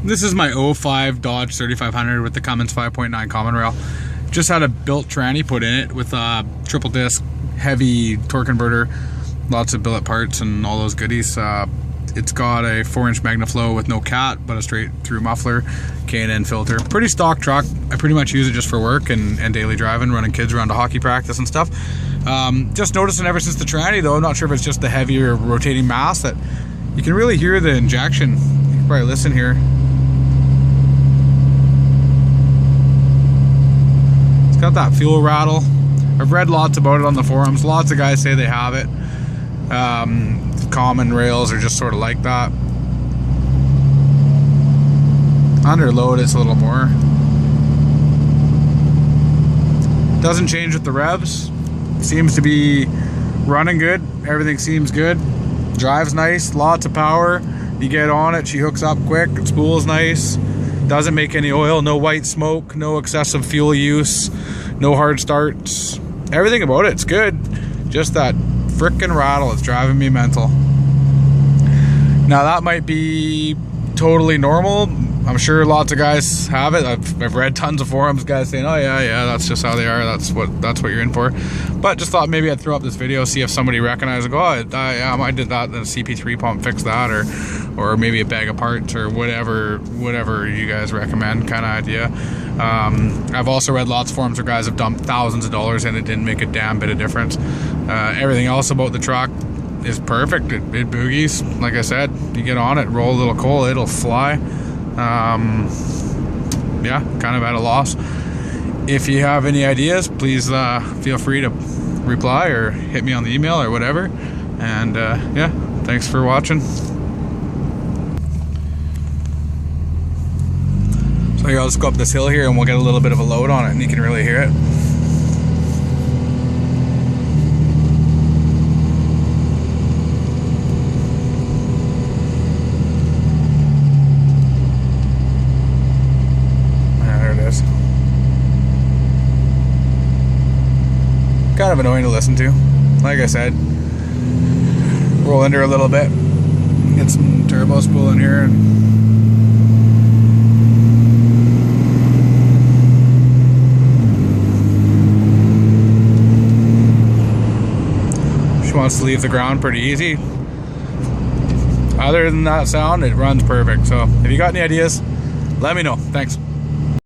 This is my 05 Dodge 3500 with the Cummins 5.9 common rail. Just had a built tranny put in it with a triple disc, heavy torque converter, lots of billet parts and all those goodies. It's got a 4-inch magna flow with no cat, but a straight through muffler, K&N filter. Pretty stock truck. I pretty much use it just for work and daily driving, running kids around to hockey practice and stuff. Just noticing ever since the tranny though, I'm not sure if it's just the heavier rotating mass, that you can really hear the injection. You can probably listen here. It's got that fuel rattle. I've read lots about it on the forums. Lots of guys say they have it. Common rails are just sort of like that. Under load it's a little more. Doesn't change with the revs. Seems to be running good. Everything seems good. Drives nice, lots of power. You get on it, she hooks up quick. It spools nice. Doesn't make any oil, no white smoke, no excessive fuel use, no hard starts. Everything about it's good. Just that frickin' rattle is driving me mental. Now that might be totally normal. I'm sure lots of guys have it. I've read tons of forums, guys saying, oh yeah, that's just how they are. That's what you're in for. But just thought maybe I'd throw up this video, see if somebody recognized, go, oh, I did that, the CP3 pump fixed that, or maybe a bag of parts, or whatever you guys recommend kind of idea. I've also read lots of forums where guys have dumped thousands of dollars and it didn't make a damn bit of difference. Everything else about the truck is perfect. It boogies. Like I said, you get on it, roll a little coal, it'll fly. Yeah, kind of at a loss. If you have any ideas, please feel free to reply or hit me on the email or whatever. And yeah, thanks for watching. So here, I'll just go up this hill here and we'll get a little bit of a load on it and you can really hear it. Kind of annoying to listen to. Like I said, roll under a little bit, get some turbo spool in here, and she wants to leave the ground pretty easy. Other than that sound, it runs perfect. So if you got any ideas, let me know. Thanks.